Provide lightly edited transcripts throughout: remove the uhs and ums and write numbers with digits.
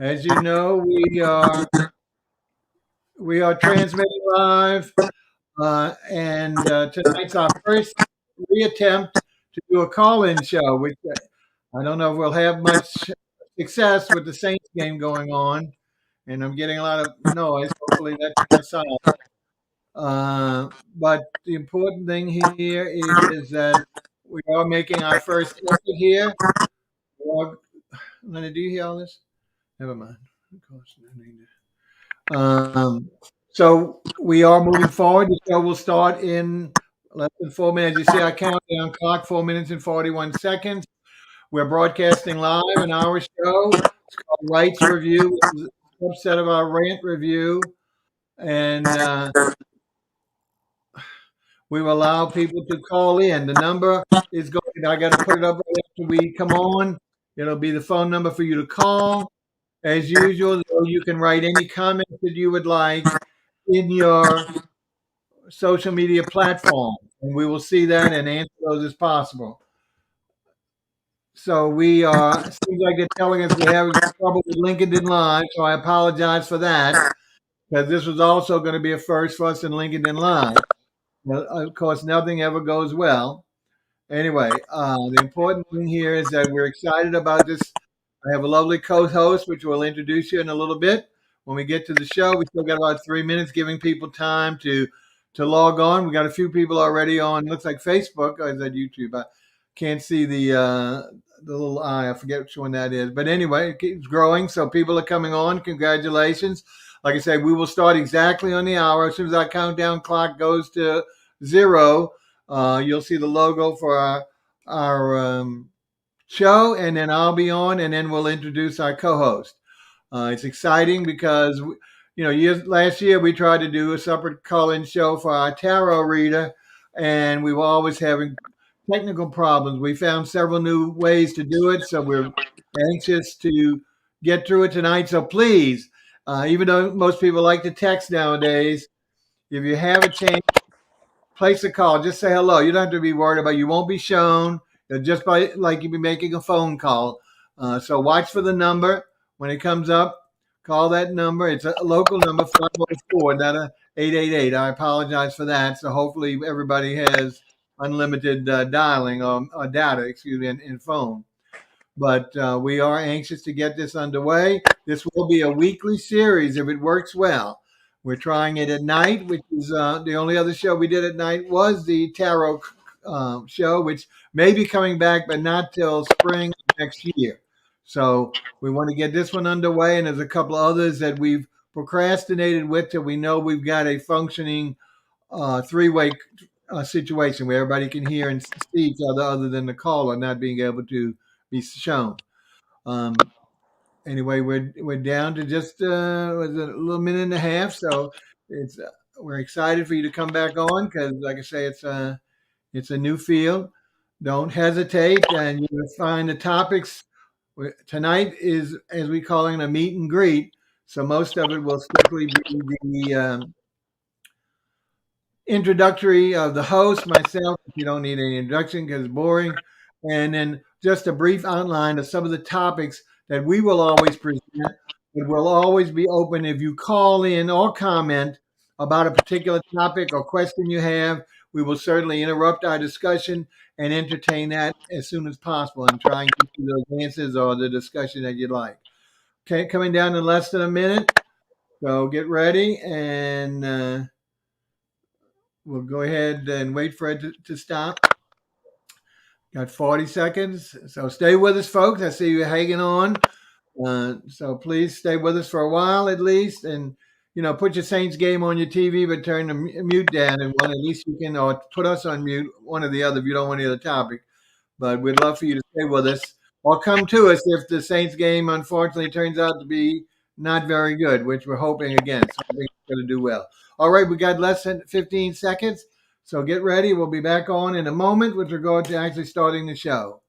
As you know, we are transmitting live, and tonight's our first reattempt to do a call-in show. Which I don't know if we'll have much success with the Saints game going on, and I'm getting a lot of noise. Hopefully, that's going to solve. But the important thing here is that we are making our first effort here. Lenny, do you hear all this? Never mind. Of course, I need to- so we are moving forward. The show will start in less than 4 minutes. You see our countdown clock, 4 minutes and 41 seconds. We're broadcasting live in our show. It's called Rights Review, which is a subset of our Rant Review. And we will allow people to call in. The number is going, I got to put it up right after we come on. It'll be the phone number for you to call. As usual, though, you can write any comments that you would like in your social media platform, and we will see that and answer those as possible. So we are, it seems like they're telling us we're having trouble with LinkedIn Live, so I apologize for that, because this was also going to be a first for us in LinkedIn Live. Well, of course, nothing ever goes well. Anyway, the important thing here is that we're excited about this. I have a lovely co-host, which we'll introduce you in a little bit. When we get to the show, we still got about 3 minutes, giving people time to log on. We got a few people already on. Looks like Facebook or is that YouTube? I can't see the little eye. I forget which one that is. But anyway, it keeps growing, so people are coming on. Congratulations! Like I said, we will start exactly on the hour as soon as our countdown clock goes to zero. You'll see the logo for our show, and then I'll be on, and then we'll introduce our co-host. It's exciting because last year we tried to do a separate call-in show for our tarot reader, and we were always having technical problems. We found several new ways to do it, so we're anxious to get through it tonight. So please, even though most people like to text nowadays, if you have a chance, place a call. Just say hello. You don't have to be worried about. You won't be shown. Just by like you'd be making a phone call. So watch for the number when it comes up. Call that number. It's a local number, 504, not a 888. I apologize for that. So hopefully everybody has unlimited dialing or data, excuse me, in phone. But we are anxious to get this underway. This will be a weekly series if it works well. We're trying it at night, which is the only other show we did at night was the tarot show, which may be coming back, but not till spring next year. So we want to get this one underway, and there's a couple of others that we've procrastinated with till we know we've got a functioning three-way situation where everybody can hear and see each other than the caller not being able to be shown. Um, anyway, we're down to just was it a little minute and a half, so it's we're excited for you to come back on because, like I say, it's a new field. Don't hesitate, and you'll find the topics tonight is as we calling a meet and greet. So most of it will strictly be the introductory of the host, myself. If you don't need any introduction because it's boring, and then just a brief outline of some of the topics that we will always present. It will always be open if you call in or comment about a particular topic or question you have. We will certainly interrupt our discussion and entertain that as soon as possible and try and get you those answers or the discussion that you'd like. Okay, coming down in less than a minute. So get ready and we'll go ahead and wait for it to stop. Got 40 seconds. So stay with us, folks. I see you hanging on. So please stay with us for a while at least. And, put your Saints game on your TV, but turn the mute down. And one, at least you can, or put us on mute, one or the other if you don't want to hear the topic. But we'd love for you to stay with us or come to us if the Saints game, unfortunately, turns out to be not very good, which we're hoping against. I think it's going to do well. All right, we got less than 15 seconds. So get ready. We'll be back on in a moment with regard to actually starting the show.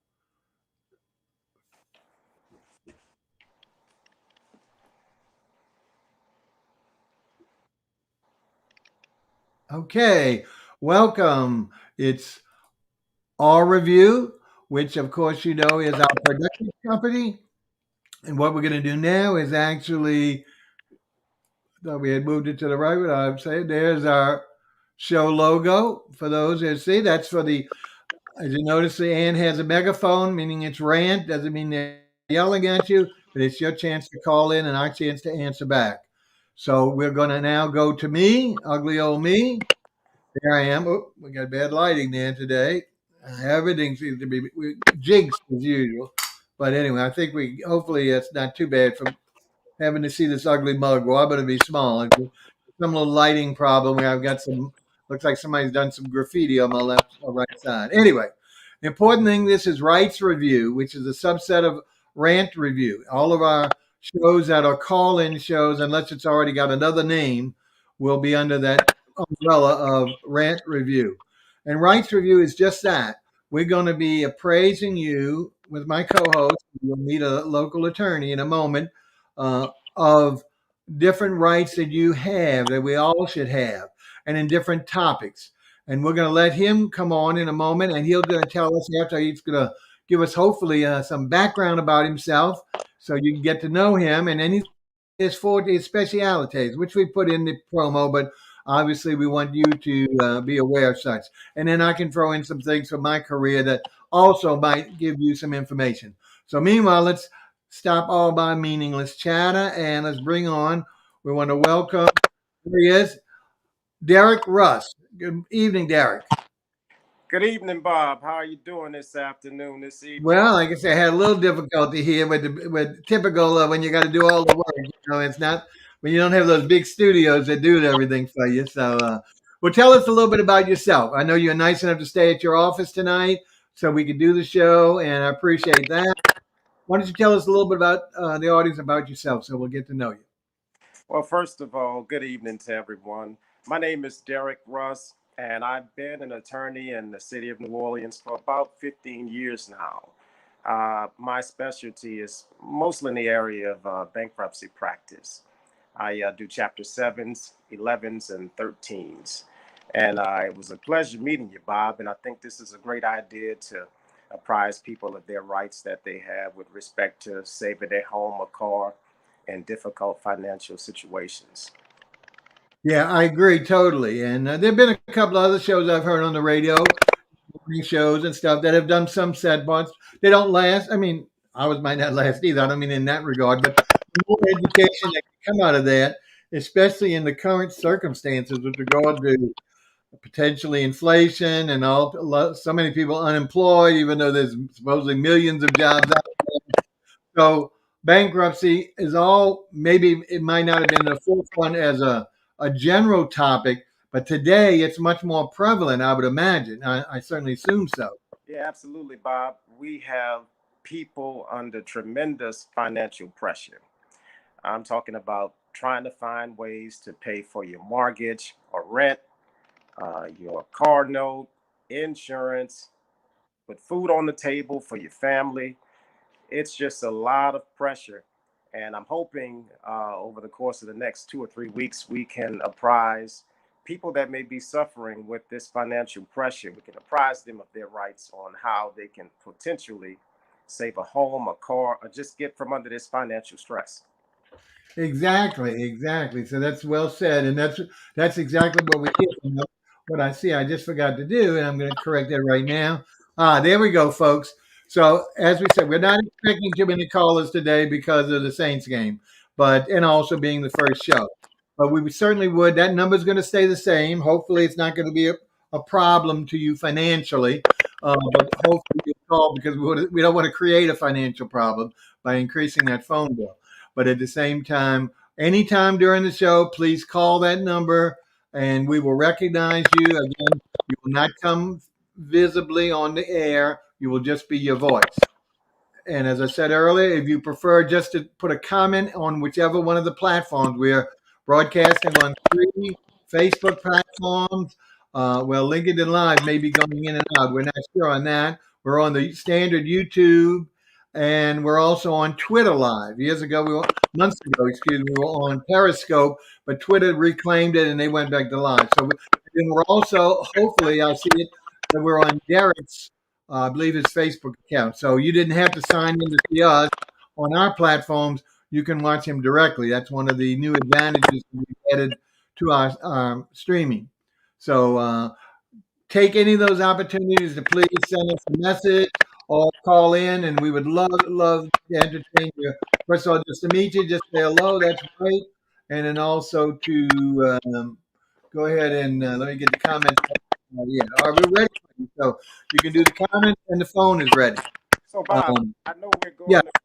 Okay, welcome. It's our Revue, which of course is our production company. And what we're going to do now is actually, thought we had moved it to the right, but I'd say there's our show logo. For those that see, that's for the, as you notice, the Ann has a megaphone, meaning it's rant. Doesn't mean they're yelling at you, but it's your chance to call in and our chance to answer back. So we're going to now go to me, ugly old me. There I am. Oh, we got bad lighting there today. Everything seems to be jinxed as usual. But anyway, I think we hopefully it's not too bad from having to see this ugly mug. Well, I'm going to be small. Some little lighting problem where I've got some, looks like somebody's done some graffiti on my left or right side. Anyway, the important thing, this is Rights Review, which is a subset of Rant Review. All of our shows that are call-in shows, unless it's already got another name, will be under that umbrella of Rant Review. And Rights Review is just that. We're going to be appraising you with my co-host. You'll meet a local attorney in a moment, of different rights that you have, that we all should have, and in different topics. And we're going to let him come on in a moment, and he'll going to tell us after, he's going to give us hopefully some background about himself, so you can get to know him, and then his forte, his specialities, which we put in the promo, but obviously we want you to be aware of such. And then I can throw in some things from my career that also might give you some information. So meanwhile, let's stop all by meaningless chatter and let's bring on. We want to welcome. Here he is, Derek Russ. Good evening, Derek. Good evening, Bob. How are you doing this afternoon, this evening? Well, like I said, I had a little difficulty here with typical when you got to do all the work. It's not when you don't have those big studios that do everything for you. So, well, tell us a little bit about yourself. I know you're nice enough to stay at your office tonight, so we could do the show, and I appreciate that. Why don't you tell us a little bit about the audience about yourself, so we'll get to know you. Well, first of all, good evening to everyone. My name is Derek Russ, and I've been an attorney in the city of New Orleans for about 15 years now. My specialty is mostly in the area of bankruptcy practice. I do Chapter 7s, 11s, and 13s. And it was a pleasure meeting you, Bob. And I think this is a great idea to apprise people of their rights that they have with respect to saving their home or car in difficult financial situations. Yeah, I agree totally. And there have been a couple of other shows I've heard on the radio, morning shows and stuff, that have done some set parts. They don't last. I mean, ours might not last either. I don't mean in that regard, but the more education that can come out of that, especially in the current circumstances with regard to potentially inflation and so many people unemployed, even though there's supposedly millions of jobs out there. So bankruptcy is all, maybe it might not have been in the forefront as a general topic, but today it's much more prevalent, I would imagine. I certainly assume so. Yeah, absolutely, Bob. We have people under tremendous financial pressure. I'm talking about trying to find ways to pay for your mortgage or rent, your car note, insurance, put food on the table for your family. It's just a lot of pressure. And I'm hoping over the course of the next 2 or 3 weeks, we can apprise people that may be suffering with this financial pressure. We can apprise them of their rights on how they can potentially save a home, a car, or just get from under this financial stress. Exactly, exactly. So that's well said, and that's exactly what we did. What I see, I just forgot to do, and I'm going to correct that right now. There we go, folks. So as we said, we're not expecting too many callers today because of the Saints game, but and also being the first show. But we certainly would. That number's going to stay the same. Hopefully, it's not going to be a problem to you financially, but hopefully you'll call because we don't want to create a financial problem by increasing that phone bill. But at the same time, anytime during the show, please call that number and we will recognize you. Again, you will not come visibly on the air, you will just be your voice. And as I said earlier, if you prefer just to put a comment on whichever one of the platforms, we're broadcasting on 3 Facebook platforms. Well, LinkedIn Live may be going in and out. We're not sure on that. We're on the standard YouTube, and we're also on Twitter Live. Months ago, excuse me, we were on Periscope, but Twitter reclaimed it and they went back to live. And we're also, hopefully, I see it that we're on Derek's, I believe his Facebook account. So you didn't have to sign in to see us on our platforms, you can watch him directly. That's one of the new advantages we added to our streaming. So take any of those opportunities to please send us a message or call in, and we would love to entertain you. First of all, just to meet you, just say hello. That's great, and then also to go ahead and let me get the comments. Yeah, are we ready? So you can do the comments, and the phone is ready. So, Bob, Um, I know we're yeah, going to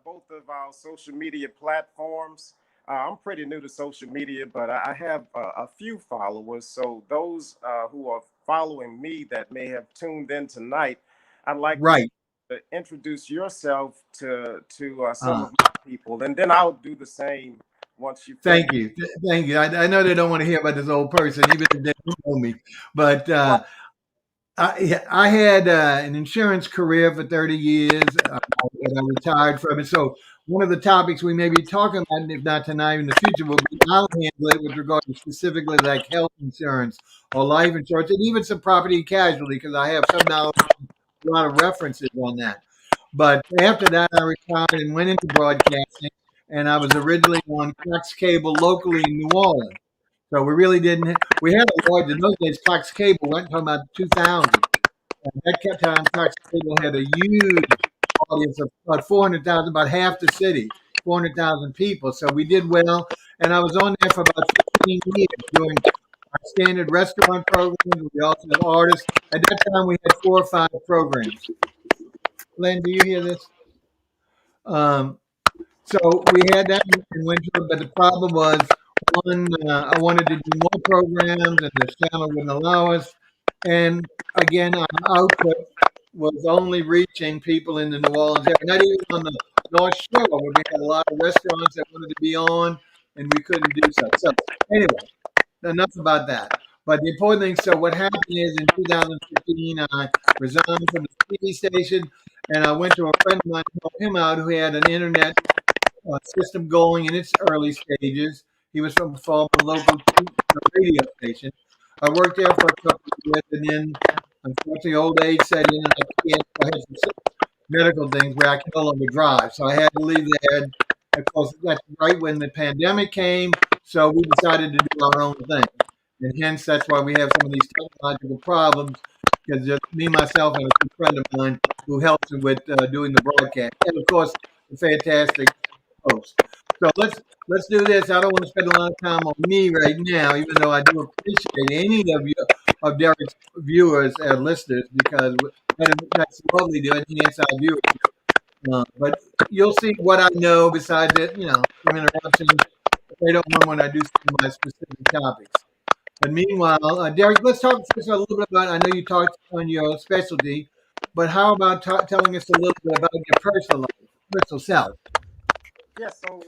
both of our social media platforms. I'm pretty new to social media, but I have a few followers. So, those who are following me that may have tuned in tonight, I'd like for you right. to introduce yourself to some Uh, of my people, and then I'll do the same once you finish. Thank you, thank you. I know they don't want to hear about this old person, even if they don't know me, but. Well, I had an insurance career for 30 years, and I retired from it. So one of the topics we may be talking about, if not tonight, in the future, will be I'll handle it with regard to specifically like health insurance or life insurance, and even some property and casualty, because I have some knowledge, a lot of references on that. But after that, I retired and went into broadcasting, and I was originally on Cox Cable locally in New Orleans. So we really didn't. We had a large in those days. Cox Cable went talking about 2000. And that kept time Cox Cable had a huge audience of about 400,000, about half the city, 400,000 people. So we did well, and I was on there for about 15 years doing our standard restaurant programs. We also have artists. At that time, we had 4 or 5 programs. Len, do you hear this? Um, so we had that in winter, but the problem was one, I wanted to do more programs, and the channel wouldn't allow us. And again, our output was only reaching people in the New Orleans area, not even on the North Shore, where we had a lot of restaurants that wanted to be on, and we couldn't do so. So anyway, enough about that. But the important thing, so what happened is in 2015, I resigned from the TV station, and I went to a friend of mine to help him out who had an internet system going in its early stages. He was from a local radio station. I worked there for a couple of years, and then unfortunately, old age set in, and I had some medical things where I could no longer drive, so I had to leave there. And of course, that's right when the pandemic came, so we decided to do our own thing, and hence that's why we have some of these technological problems. Because just me, myself, and a good friend of mine who helps with doing the broadcast, and of course, the fantastic host. So let's do this. I don't want to spend a lot of time on me right now, even though I do appreciate any of you of Derek's viewers and listeners because that's lovely to enhance our viewership. But you'll see what I know besides that, some interruptions. They don't know when I do some of my specific topics. But meanwhile, Derek, let's talk first a little bit about. I know you talked on your specialty, but how about telling us a little bit about your personal life, personal self? yeah, so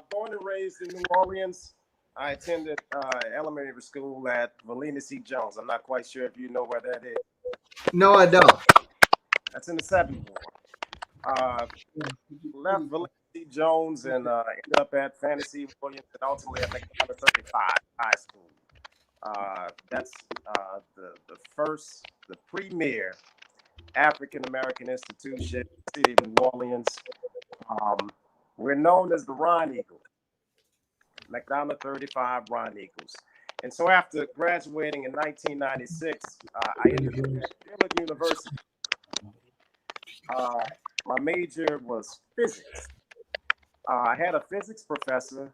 born and raised in New Orleans, I attended elementary school at Valina C. Jones. I'm not quite sure if you know where that is. No, I don't. That's in the 7th Ward. Uh, left Valina C. Jones and ended up at Fantasy Williams and ultimately at McDonald 35 High School. That's the first, the premier African American institution in the city of New Orleans. Um, we're known as the Ron Eagles, McDonald 35 Ron Eagles. And so after graduating in 1996, I ended up at Dillard University. Uh, my major was physics. I had a physics professor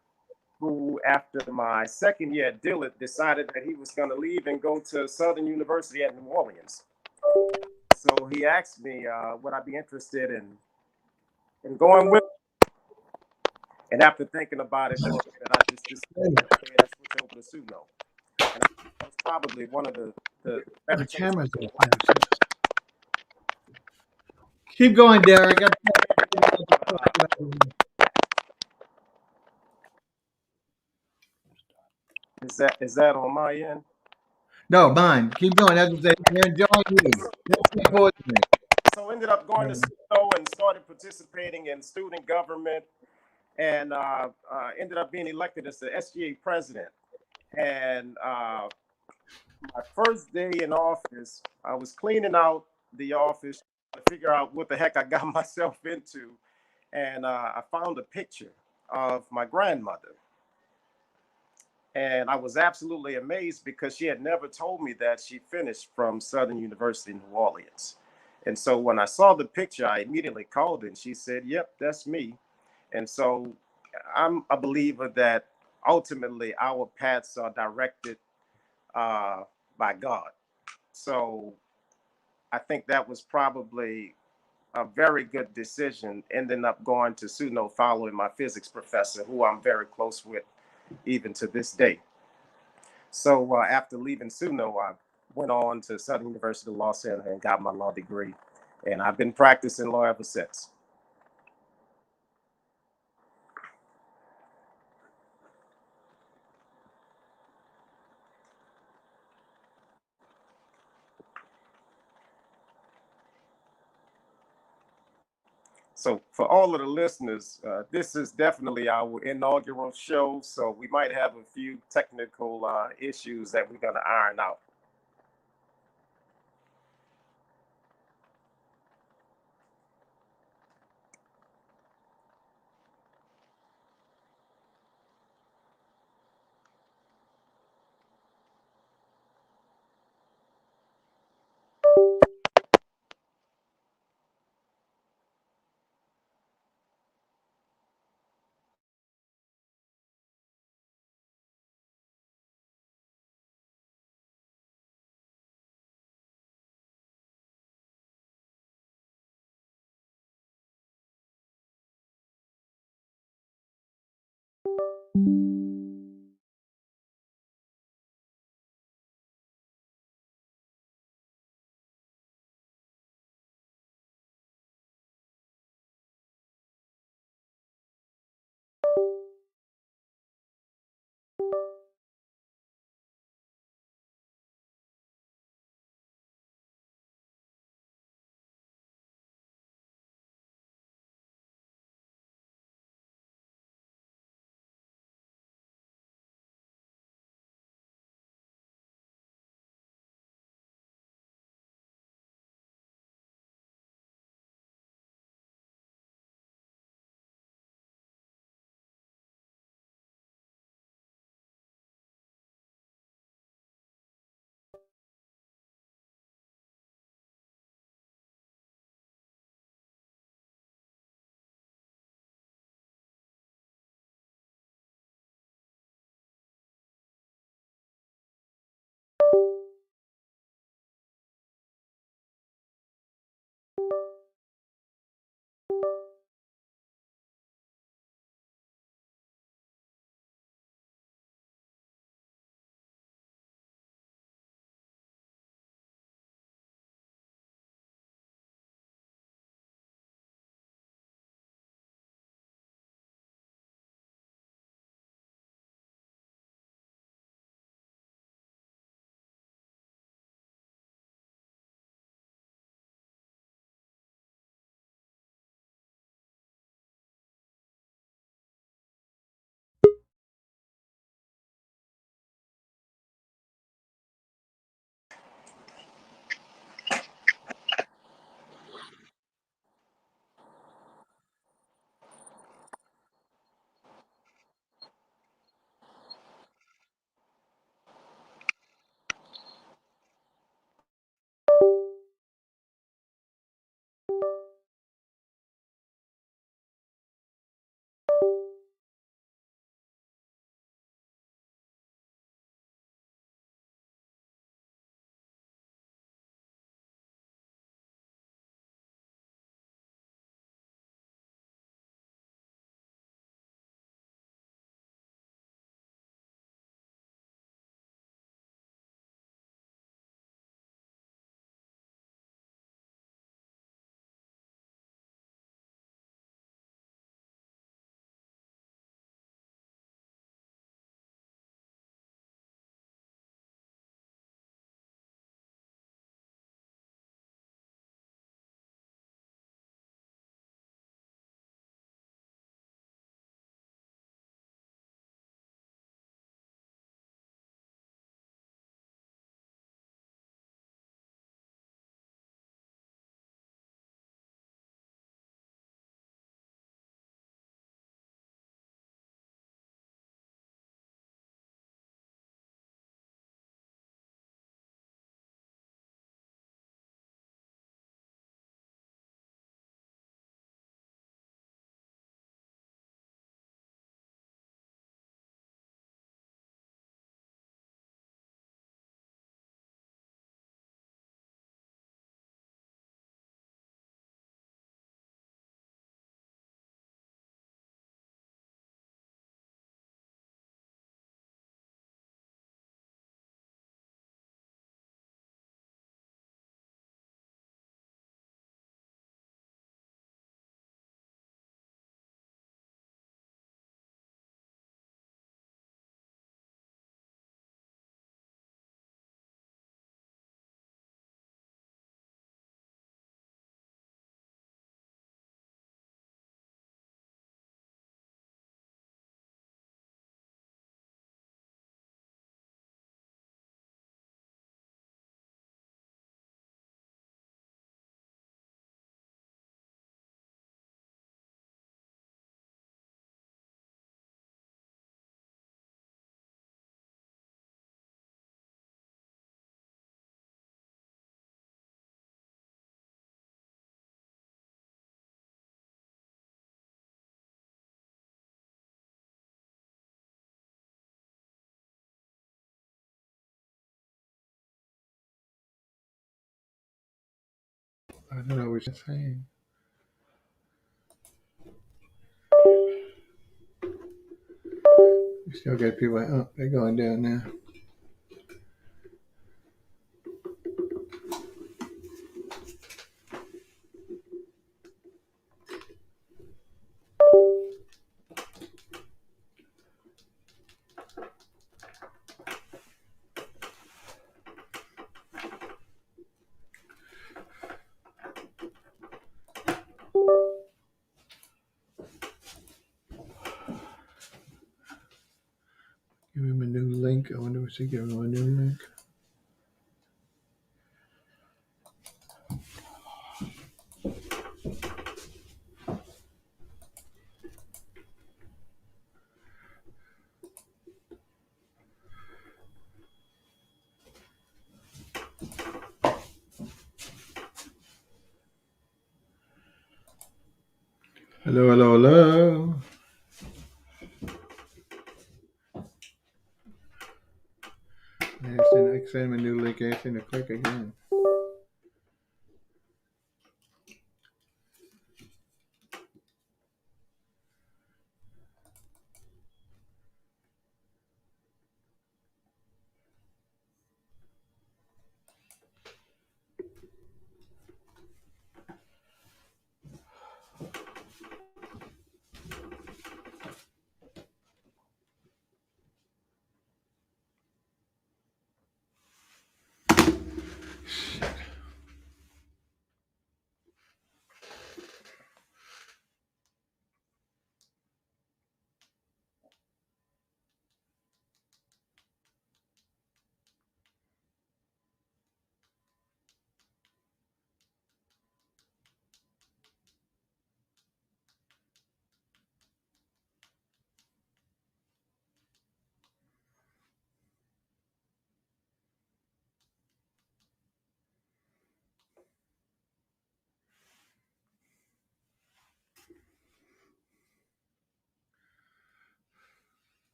who, after my second year at Dillard, decided that he was going to leave and go to Southern University at New Orleans. So he asked me, would I be interested in going with him? And after thinking about it for a minute, I just decided to go ahead and switch over to Suno. And that was probably one of the better The choices camera's of off my life. there. Keep going, Derek. Is that on my end? No, mine. Keep going. That's what they're enjoying you. That's the important thing. So ended up going to Suno and started participating in student government and ended up being elected as the SGA president. And my first day in office, I was cleaning out the office to figure out what the heck I got myself into. and I found a picture of my grandmother. And I was absolutely amazed because she had never told me that she finished from Southern University in New Orleans. And so when I saw the picture, I immediately called her and she said, "Yep, that's me." And so I'm a believer that ultimately our paths are directed uh, by God. So I think that was probably a very good decision, ending up going to SUNO following my physics professor, who I'm very close with even to this day. So after leaving SUNO, I went on to Southern University Law Center and got my law degree. And I've been practicing law ever since. So for all of the listeners, this is definitely our inaugural show. So we might have a few technical issues that we're going to iron out. I don't know what you're saying. We still got people. Oh, they're going down now. Give him a new link. I wonder if she give him a new link. Hello, hello, hello. I sent him a new link. I sent him to click again.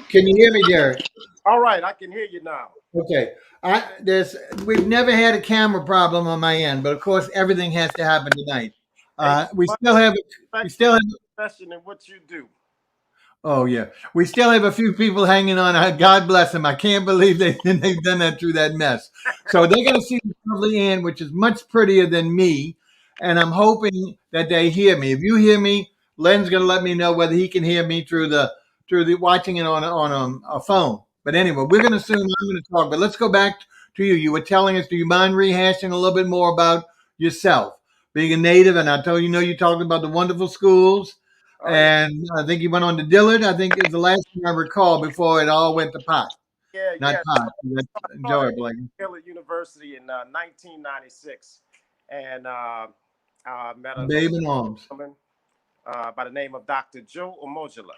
Can you hear me, Derek? All right, I can hear you now. Okay. We've never had a camera problem on my end, but of course everything has to happen tonight. Hey, We much still have we respect for still have your profession and what you do. Oh yeah, we still have a few people hanging on. God bless them. I can't believe they've done that through that mess. So they're going to see the lovely Ann, which is much prettier than me, and I'm hoping that they hear me. If you hear me, Len's going to let me know whether he can hear me through the watching it on a phone. But anyway, we're going to assume I'm going to talk. But let's go back to you. You were telling us. Do you mind rehashing a little bit more about yourself, being a native? And I told you, you talked about the wonderful schools Oh yeah, and I think he went on to Dillard. I think is the last thing I recall before it all went to pot. yeah, Not yeah. pot. That's Started enjoyable. Like at Dillard University in 1996, and I met a babe lovely in arms. woman by the name of Dr. Joe Omojala.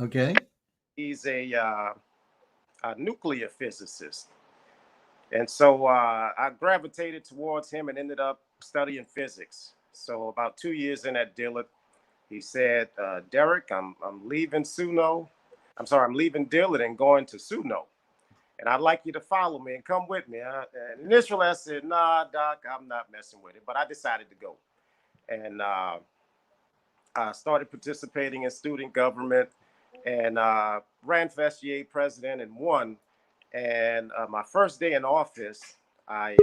Okay. He's a nuclear physicist, and so I gravitated towards him and ended up studying physics. So about 2 years in at Dillard, he said, "Derek, I'm leaving Suno. I'm sorry, I'm leaving Dillard and going to Suno. And I'd like you to follow me and come with me." And initially, I said, "Nah, Doc, I'm not messing with it." But I decided to go, and I started participating in student government, and ran for SGA president and won. And my first day in office, I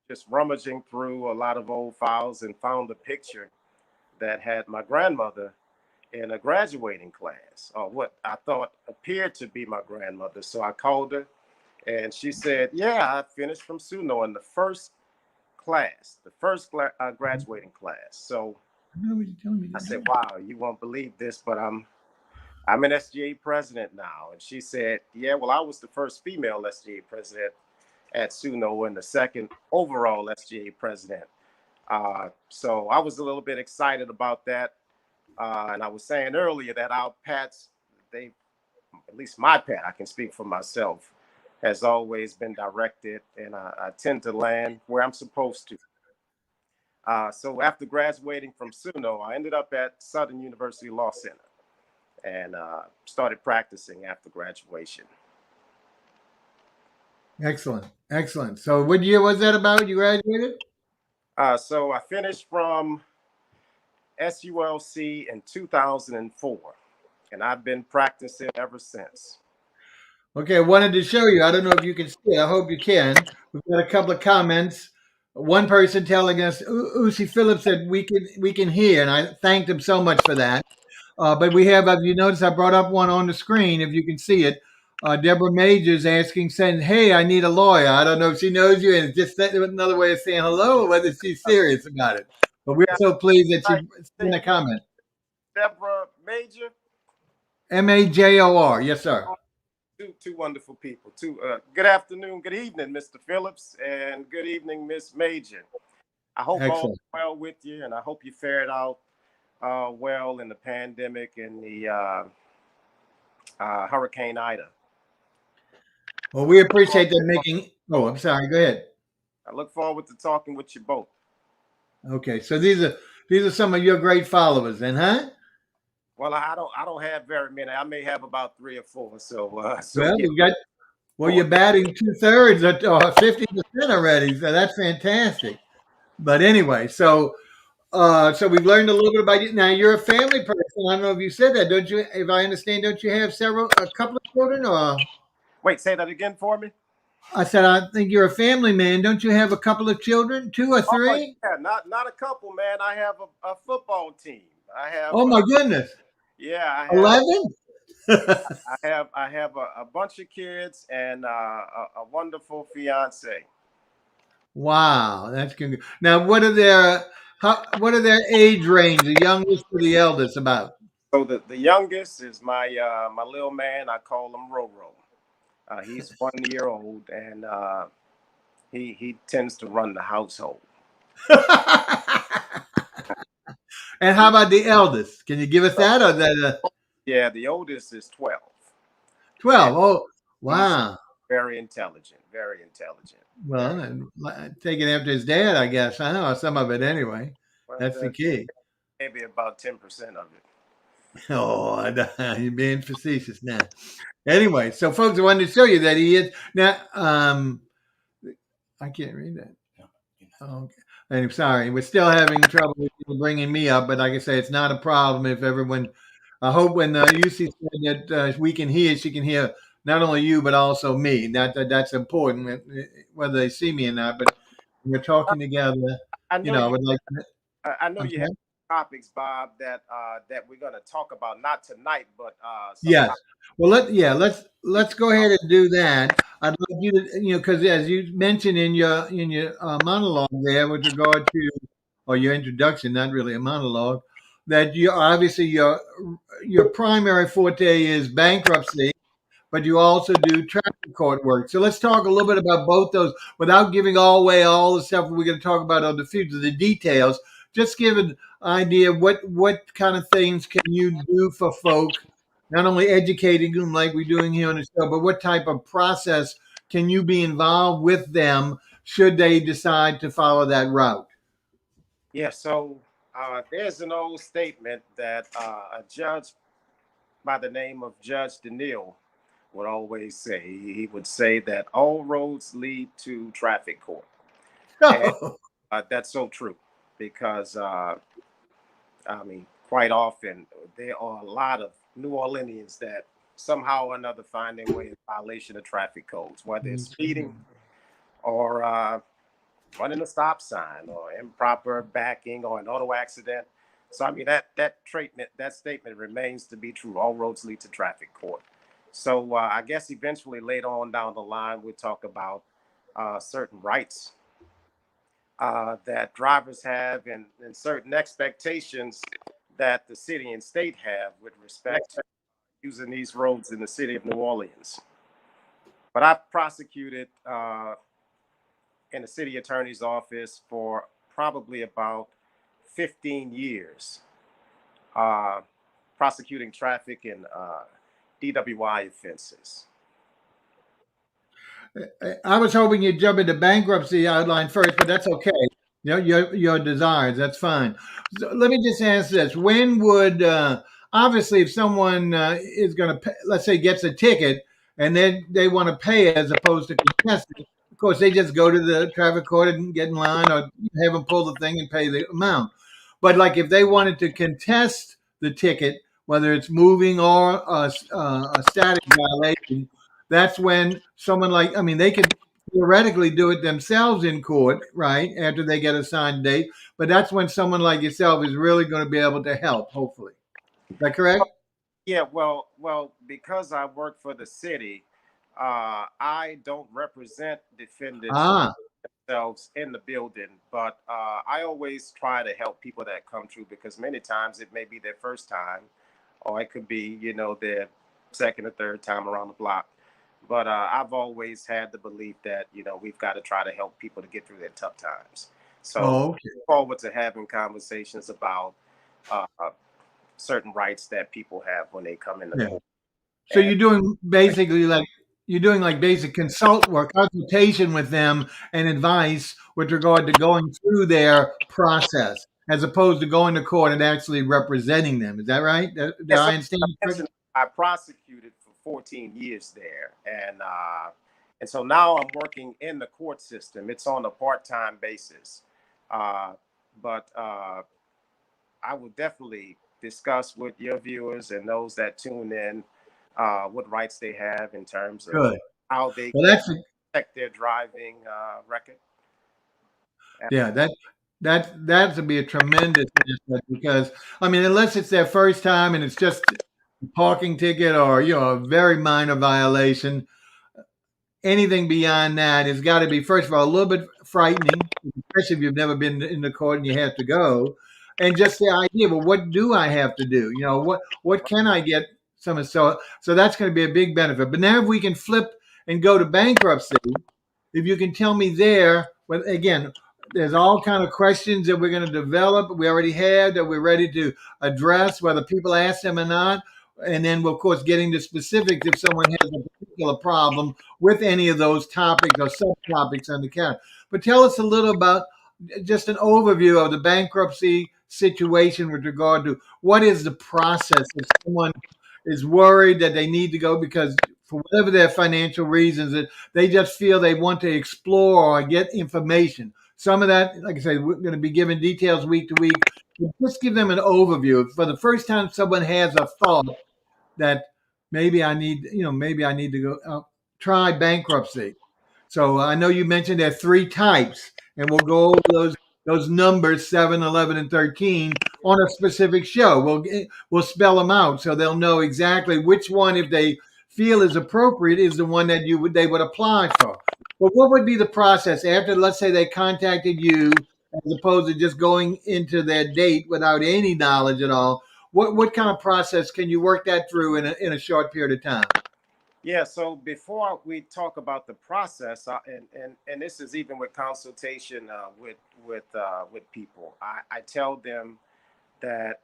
just rummaging through a lot of old files and found a picture that had my grandmother in a graduating class, or what I thought appeared to be my grandmother. So I called her, and she said, "Yeah, I finished from Suno in the first class, the first graduating class." So I don't know what you're telling me I to said, do. "Wow, you won't believe this, but I'm I'm an SGA president now. And she said, yeah, well, I was the first female SGA president at Suno and the second overall SGA president. So I was a little bit excited about that. And I was saying earlier that our pets, they, at least my pet, I can speak for myself, has always been directed, and I tend to land where I'm supposed to. So after graduating from SUNO, I ended up at Southern University Law Center and started practicing after graduation. Excellent. Excellent. So what year was that about you graduated? So I finished from SULC in 2004, and I've been practicing ever since. Okay, I wanted to show you. I don't know if you can see it. I hope you can. We've got a couple of comments. One person telling us, Usi Phillips said we can hear, and I thanked him so much for that. But we have, if you notice, I brought up one on the screen, if you can see it. Deborah Majors asking, saying, "Hey, I need a lawyer." I don't know if she knows you, and it's just another way of saying hello, or whether she's serious about it. But we're Yeah, so pleased that I she say sent a you, comment. Deborah Major. Major, yes, sir. Two wonderful people. Good afternoon, good evening, Mr. Phillips, and good evening, Miss Major. I hope all Excellent. is well with you, and I hope you fared out well in the pandemic and the Hurricane Ida. Well, we Well, appreciate that making. Oh, I'm sorry. Go ahead. I look forward to talking with you both. Okay, so these are some of your great followers, then, huh? Well, I don't have very many. I may have about three or four. So Well, yeah. we've got. Well, Boy. you're batting 2/3 at 50% already, so that's fantastic. But anyway, so we've learned a little bit about you. Now you're a family person. I don't know if you said that, don't you? If I understand, don't you have a couple of children? Or Wait, say that again for me. I said I think you're a family man. Don't you have a couple of children, two or Oh three? yeah, not a couple, man. I have a football team. I have Oh my goodness, yeah, 11. I have a bunch of kids and a wonderful fiance. Wow, that's good. Now, what are their age range? The youngest to the eldest, about. So the youngest is my little man. I call him Roro. He's 1 year old, and he tends to run the household. And how about the eldest? Can you give us that, or that Yeah, the oldest is 12, and 12? Oh, he's wow. very intelligent. Very intelligent. Well, Very and take it after his dad, I guess. I know some of it anyway. well. That's the key. Maybe about 10% of it. Oh, you're being facetious now. Anyway, so folks, I wanted to show you that he is now. I can't read that. Oh, okay. I'm sorry. We're still having trouble with people bringing me up, but like I say, it's not a problem if everyone. I hope when UC said that we can hear, she can hear not only you but also me. That's important, whether they see me or not. But we're talking together. I You know know, I you. would like. I know I'm you have sorry. topics, Bob, that we're going to talk about not tonight, but sometime. Yes. Well, let's go ahead and do that. I'd like you to, because as you mentioned in your monologue there with regard to, or your introduction, not really a monologue, that you obviously your primary forte is bankruptcy, but you also do traffic court work. So let's talk a little bit about both those without giving all away all the stuff we're going to talk about on the future, the details. Just give an idea of what kind of things can you do for folk, not only educating them like we're doing here on the show, but what type of process can you be involved with them should they decide to follow that route? Yeah, so there's an old statement that a judge by the name of Judge Daniil would always say. He would say that all roads lead to traffic court. And that's so true because, I mean, quite often there are a lot of New Orleanians that somehow or another find their way in violation of traffic codes, whether it's speeding or running a stop sign or improper backing or an auto accident. So I mean that statement remains to be true. All roads lead to traffic court. So I guess eventually later on down the line we'll talk about certain rights that drivers have and certain expectations that the city and state have with respect to using these roads in the city of New Orleans. But I've prosecuted in the city attorney's office for probably about 15 years, uh, prosecuting traffic and DWI offenses. I was hoping you'd jump into bankruptcy outline first, but that's okay. Your desires, that's fine. So let me just ask this: when would obviously, if someone is going to, let's say, gets a ticket and then they want to pay it as opposed to contest it, of course, they just go to the traffic court and get in line, or have them pull the thing and pay the amount. But like if they wanted to contest the ticket, whether it's moving or a static violation, that's when someone like, I mean, they could theoretically do it themselves in court, right? After they get a signed date. But that's when someone like yourself is really going to be able to help, hopefully. Is that correct? Yeah, well, because I work for the city, I don't represent defendants Ah, themselves in the building, but I always try to help people that come through because many times it may be their first time, or it could be, their second or third time around the block. But I've always had the belief that, we've got to try to help people to get through their tough times. So oh, okay. look forward to having conversations about uh, certain rights that people have when they come in the Yeah. court. So And you're doing like basic consult work, consultation with them and advice with regard to going through their process, as opposed to going to court and actually representing them. Is that right? Did yeah, so I understand I you correctly? mentioned I prosecuted for 14 years there, and so now I'm working in the court system. It's on a part-time basis, uh, but I will definitely discuss with your viewers and those that tune in what rights they have in terms of Good. how they Well, can that's check their driving record. yeah, that would be a tremendous asset because I mean, unless it's their first time and it's just a parking ticket or a very minor violation, anything beyond that has got to be, first of all, a little bit frightening, especially if you've never been in the court and you have to go, and just the idea, well, what do I have to do? What can I get? So that's going to be a big benefit. But now if we can flip and go to bankruptcy, if you can tell me there, well, again, there's all kind of questions that we're going to develop. We already have that we're ready to address, whether people ask them or not. And then, of course, getting to specifics if someone has a particular problem with any of those topics or subtopics on the count. But tell us a little about just an overview of the bankruptcy situation with regard to what is the process if someone is worried that they need to go because for whatever their financial reasons that they just feel they want to explore or get information. Some of that, like I said, we're going to be giving details week to week. Just give them an overview. For the first time someone has a thought that maybe I need to go try bankruptcy. So I know you mentioned there are three types, and we'll go over those numbers 7, 11, and 13 on a specific show. We'll spell them out so they'll know exactly which one, if they feel is appropriate, is the one that they would apply for. But what would be the process after, let's say, they contacted you, as opposed to just going into their date without any knowledge at all? What kind of process can you work that through in a short period of time? Yeah, so before we talk about the process, and this is even with consultation with people, I tell them that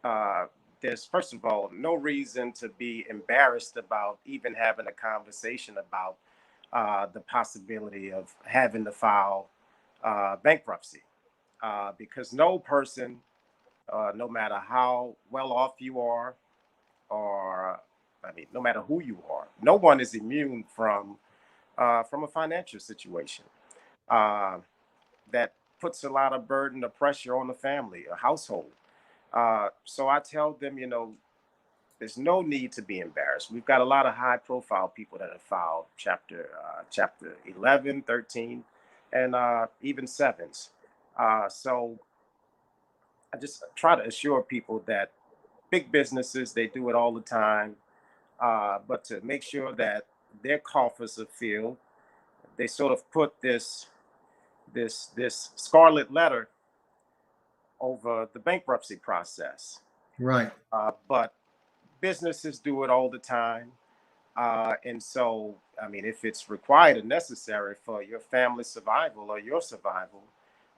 uh, there's first of all no reason to be embarrassed about even having a conversation about the possibility of having to file bankruptcy, because no person, no matter how well off you are, or I mean, no matter who you are, no one is immune from a financial situation uh, that puts a lot of burden or pressure on the family, a household. So I tell them, there's no need to be embarrassed. We've got a lot of high profile people that have filed chapter 11, 13, and even sevens. So I just try to assure people that big businesses, they do it all the time. But to make sure that their coffers are filled, they sort of put this scarlet letter over the bankruptcy process. Right. But Businesses do it all the time. And so, I mean, if it's required and necessary for your family survival or your survival,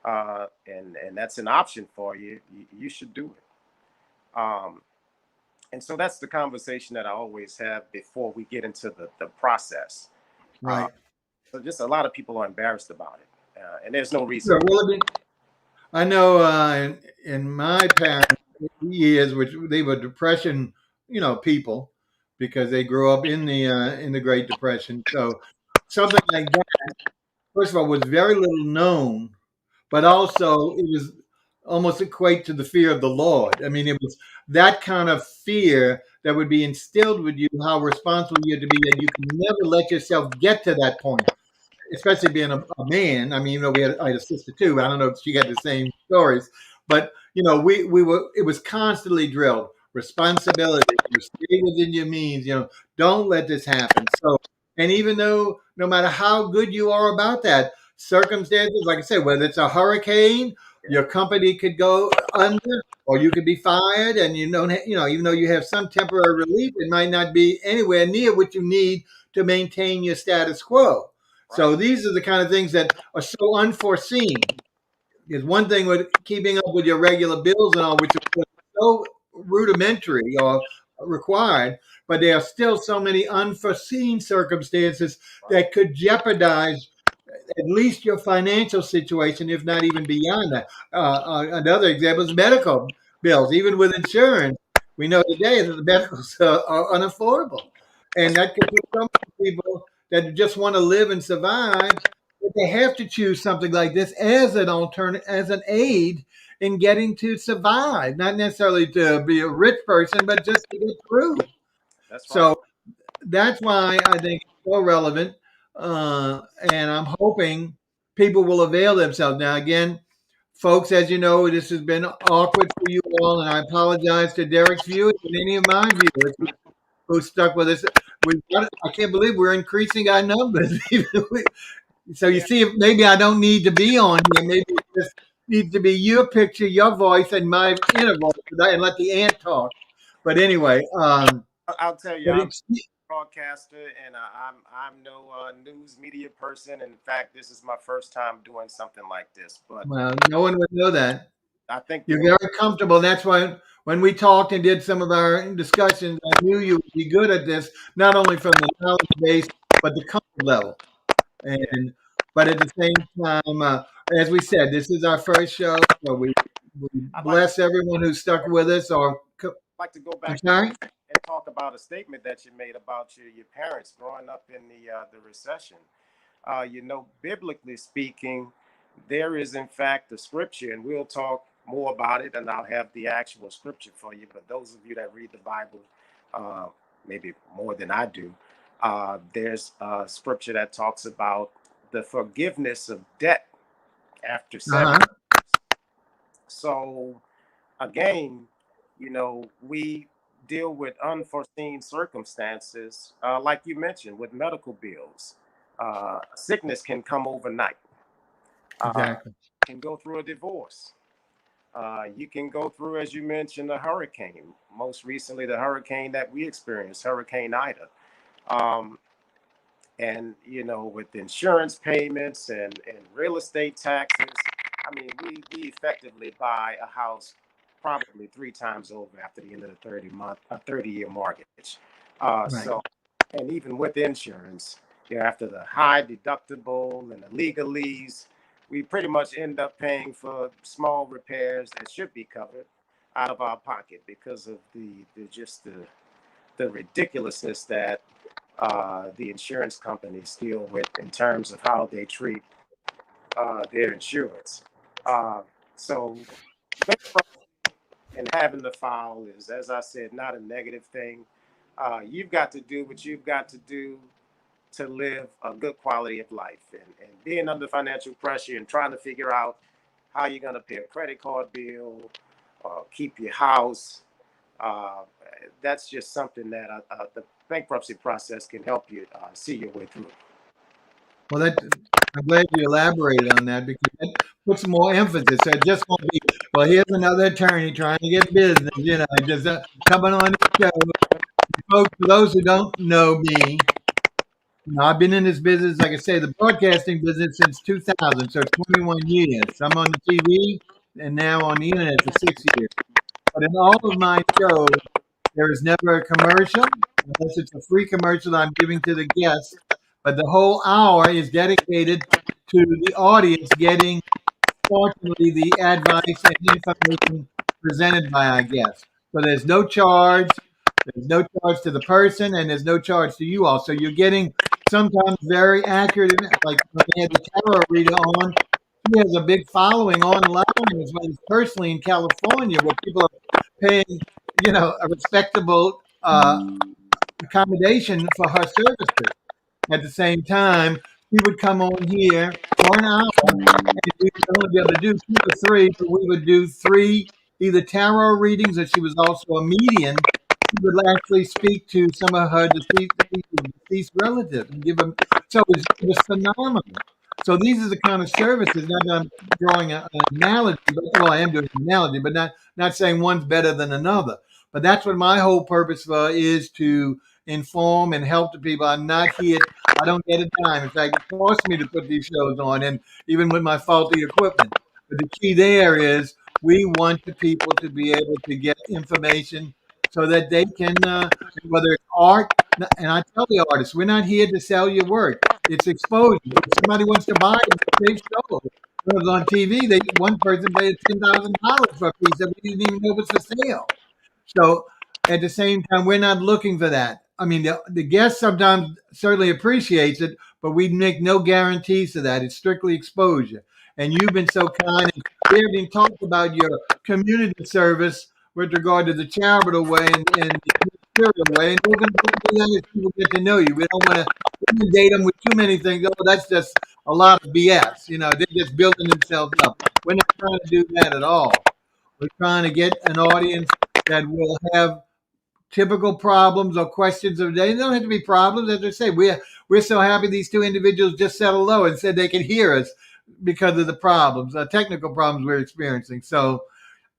and that's an option for you, you should do it. And so that's the conversation that I always have before we get into the process. Uh, Right. so just a lot of people are embarrassed about it, and there's no reason. Sure. Well, I know in my parents' years, which they were depression, people, because they grew up in the Great Depression. So something like that, first of all, was very little known, but also it was almost equate to the fear of the Lord. I mean, it was that kind of fear that would be instilled with you, how responsible you had to be, and you can never let yourself get to that point, especially being a man. I mean, I had a sister too. I don't know if she had the same stories, but we were. It was constantly drilled. Responsibility. Stay within your means. Don't let this happen. So, and even though, no matter how good you are about that, circumstances, like I said, whether it's a hurricane, Yeah, your company could go under, or you could be fired, and even though you have some temporary relief, it might not be anywhere near what you need to maintain your status quo. right. So these are the kind of things that are so unforeseen. Because one thing with keeping up with your regular bills and all, which is so rudimentary or required, but there are still so many unforeseen circumstances Right. that could jeopardize at least your financial situation, if not even beyond that. Another example is medical bills. Even with insurance, we know today that the medicals are unaffordable, and That's that can put some people that just want to live and survive. That they have to choose something like this as an alternative, as an aid in getting to survive, not necessarily to be a rich person, but just to get through. that's right. So that's why I think it's so relevant. And I'm hoping people will avail themselves. Now, again, folks, as you know, this has been awkward for you all, and I apologize to Derek's viewers and any of my viewers who stuck with us. I can't believe we're increasing our numbers. So you Yeah, see, maybe I don't need to be on here. Maybe it just needs to be your picture, your voice, and my inner voice, and let the ant talk. But anyway, I'll tell you, but I'm it's broadcaster, and I'm no news media person. In fact, this is my first time doing something like this. But well, no one would know that. I think You're very comfortable. And that's why when we talked and did some of our discussions, I knew you would be good at this, not only from the knowledge base, but the comfort level. yeah, And but at the same time, as we said, this is our first show, so we I'd like bless everyone who stuck with us. like to go I'm back sorry. and talk about a statement that you made about your parents growing up in the recession. Biblically speaking, there is in fact the scripture, and we'll talk more about it, and I'll have the actual scripture for you. But those of you that read the Bible, uh, maybe more than I do, there's a scripture that talks about the forgiveness of debt after Uh 7 huh. years. So again, we deal with unforeseen circumstances, like you mentioned, with medical bills. Sickness can come overnight. Exactly. Can go through a divorce. You can go through, as you mentioned, a hurricane. Most recently, the hurricane that we experienced, Hurricane Ida. Um, and with insurance payments and real estate taxes, I mean, we effectively buy a house probably 3 times over after the end of the 30-year mortgage. Right. So, and even with insurance, after the high deductible and the legalese, we pretty much end up paying for small repairs that should be covered out of our pocket because of the ridiculousness that the insurance companies deal with in terms of how they treat their insurance. Uh, so, and having the file is, as I said, not a negative thing. You've got to do what you've got to do to live a good quality of life. And being under financial pressure and trying to figure out how you're going to pay a credit card bill or keep your house, uh, that's just something that the bankruptcy process can help you see your way through. Well, I'm glad you elaborated on that because that puts more emphasis. So it just won't be Well, here's another attorney trying to get business, just coming on the show. Folks, for those who don't know me, I've been in this business, like I say, the broadcasting business since 2000, so 21 years. I'm on the TV and now on the internet for 6 years. But in all of my shows, there is never a commercial, unless it's a free commercial I'm giving to the guests. But the whole hour is dedicated to the audience getting, fortunately, the advice and information presented by our guests. So there's no charge. There's no charge to the person, and there's no charge to you all. So you're getting sometimes very accurate. Like when we had the tarot reader on, she has a big following online as well as personally in California, where people are paying, a respectable accommodation for her services. At the same time, she would come on here for an hour, and we would only be able to do 2 or 3, but we would do 3 either tarot readings, or she was also a medium. She would actually speak to some of her deceased relatives and give them. So it was phenomenal. So these are the kind of services. Not that I'm drawing an analogy, but well, I am doing an analogy, but not saying one's better than another. But that's what my whole purpose for is to inform and help the people. I'm not here. I don't get a dime. In fact, it costs me to put these shows on, and even with my faulty equipment. But the key there is we want the people to be able to get information so that they can, whether it's art, and I tell the artists, we're not here to sell your work. It's exposure. If somebody wants to buy it, they've sold. When it was on TV, one person paid $10,000 for a piece that we didn't even know was for sale. So at the same time, we're not looking for that. I mean, the guest sometimes certainly appreciates it, but we make no guarantees to that. It's strictly exposure. And you've been so kind. And we haven't even talked about your community service with regard to the charitable way and the material way. And we're going to do that as people get to know you. We don't want to inundate them with too many things. Oh, that's just a lot of BS. They're just building themselves up. We're not trying to do that at all. We're trying to get an audience that will have typical problems or questions of the day. They don't have to be problems. As I say, we're so happy these 2 individuals just said hello and said they could hear us because of the problems, technical problems we're experiencing. So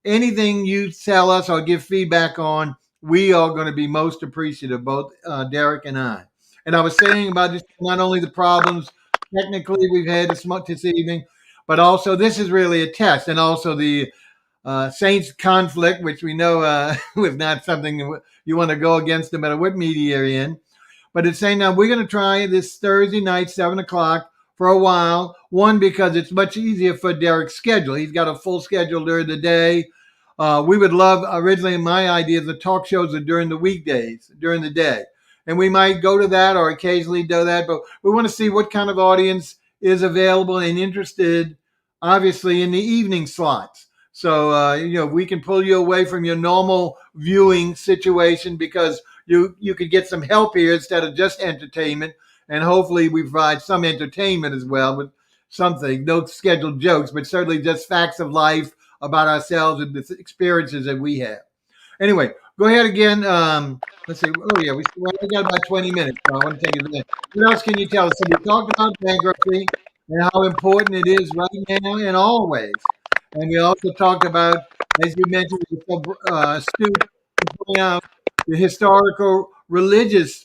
anything you tell us or give feedback on, we are going to be most appreciative, both Derek and I. And I was saying about just not only the problems technically we've had this evening, but also this is really a test, and also the Saints conflict, which we know was not something you want to go against no matter what media you're in. But it's saying now we're going to try this Thursday night, 7 o'clock for a while. One, because it's much easier for Derek's schedule. He's got a full schedule during the day. We would love, originally my idea, the talk shows are during the weekdays, during the day. And we might go to that or occasionally do that. But we want to see what kind of audience is available and interested, obviously, in the evening slots. So, we can pull you away from your normal viewing situation because you could get some help here instead of just entertainment. And hopefully we provide some entertainment as well with something, no scheduled jokes, but certainly just facts of life about ourselves and the experiences that we have. Anyway, go ahead again. Let's see. Oh, yeah, we got about 20 minutes. So I want to take it there. What else can you tell us? So we talked about bankruptcy and how important it is right now and always. And we also talked about, as you mentioned, so astute to point out the historical religious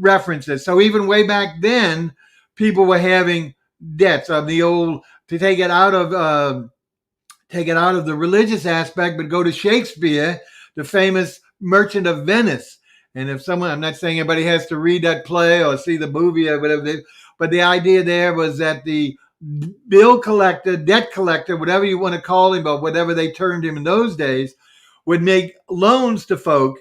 references. So even way back then, people were having debts of the old to take it out of the religious aspect, but go to Shakespeare, the famous Merchant of Venice. And if someone, I'm not saying everybody has to read that play or see the movie or whatever, but the idea there was that the bill collector, debt collector, whatever you want to call him, but whatever they termed him in those days, would make loans to folk.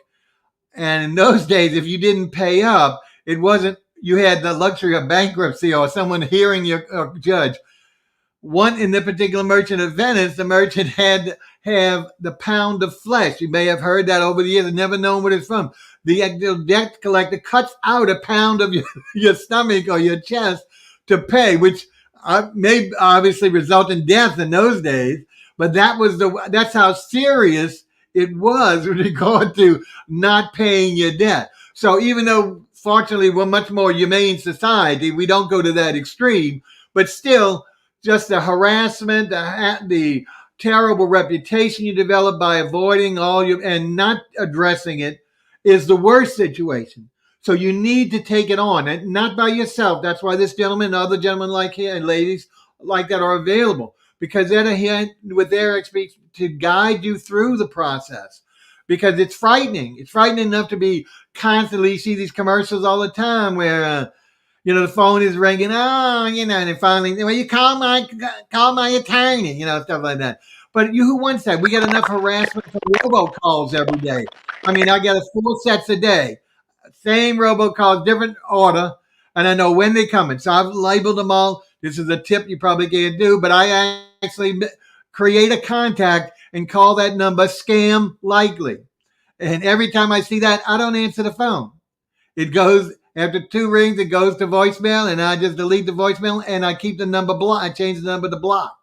And in those days, if you didn't pay up, it wasn't, you had the luxury of bankruptcy or someone hearing your judge. One in the particular Merchant of Venice, the merchant had to have the pound of flesh. You may have heard that over the years and never known what it's from. The actual debt collector cuts out a pound of your stomach or your chest to pay, which may obviously result in death in those days. But that's how serious it was with regard to not paying your debt. So even though, fortunately, we're much more humane society, we don't go to that extreme, but still, just the harassment, the terrible reputation you develop by avoiding all your and not addressing it is the worst situation. So you need to take it on, and not by yourself. That's why this gentleman and other gentlemen like him and ladies like that are available, because they're here with their experience to guide you through the process. Because it's frightening. It's frightening enough to be constantly, you see these commercials all the time where the phone is ringing. Oh, and then finally, well, you call my attorney, stuff like that. But who wants that? We get enough harassment from robocalls every day. I mean, I get 4 sets a day, same robocalls, different order, and I know when they're coming. So I've labeled them all. This is a tip you probably can't do, but I actually create a contact and call that number scam likely. And every time I see that, I don't answer the phone. It goes after 2 rings, it goes to voicemail, and I just delete the voicemail and I keep the number blocked. I change the number to block.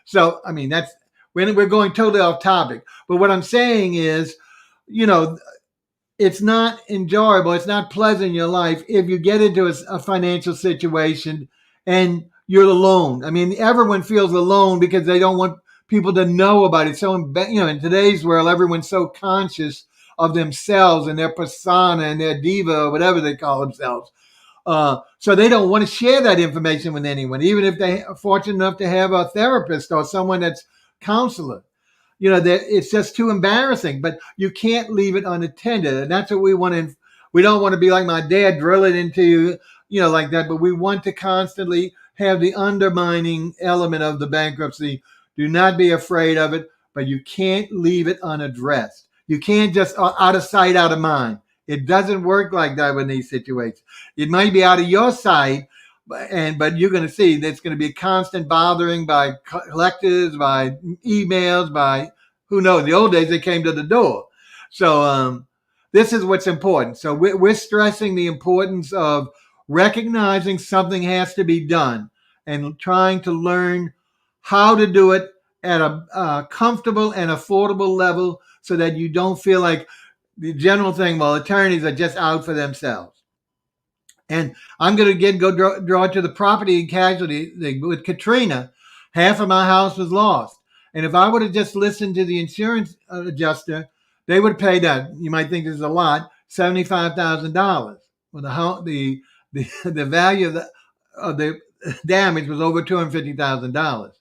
So, I mean, that's when we're going totally off topic. But what I'm saying is, you know, it's not enjoyable. It's not pleasant in your life if you get into a financial situation and you're alone. I mean, everyone feels alone because they don't want people to know about it. So, in today's world, everyone's so conscious of themselves and their persona and their diva or whatever they call themselves. So they don't want to share that information with anyone, even if they are fortunate enough to have a therapist or someone that's counselor. It's just too embarrassing, but you can't leave it unattended. And that's what we want to, we don't want to be like my dad, drill it into you, like that, but we want to constantly have the undermining element of the bankruptcy. Do not be afraid of it, but you can't leave it unaddressed. You can't just out of sight, out of mind. It doesn't work like that in these situations. It might be out of your sight, but you're going to see that's going to be constant bothering by collectors, by emails, by who knows. In the old days, they came to the door. So this is what's important. So we're stressing the importance of recognizing something has to be done and trying to learn how to do it at a comfortable and affordable level so that you don't feel like the general thing, well, attorneys are just out for themselves. And I'm going to draw to the property and casualty thing. With Katrina, half of my house was lost. And if I would have just listened to the insurance adjuster, they would pay that. You might think this is a lot, $75,000. Well, the value of the damage was over $250,000.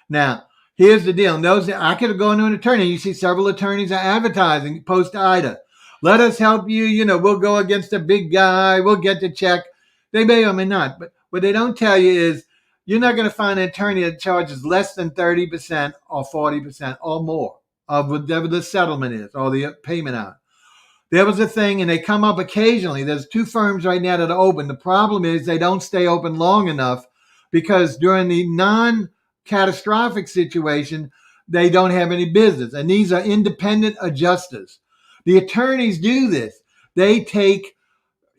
Now, here's the deal. I could have gone to an attorney. You see several attorneys are advertising post Ida. Let us help you. We'll go against a big guy. We'll get the check. They may or may not. But what they don't tell you is you're not going to find an attorney that charges less than 30% or 40% or more of whatever the settlement is or the payment out. There was a thing, and they come up occasionally. There's 2 firms right now that are open. The problem is they don't stay open long enough because during the non-catastrophic situation, they don't have any business. And these are independent adjusters. The attorneys do this. They take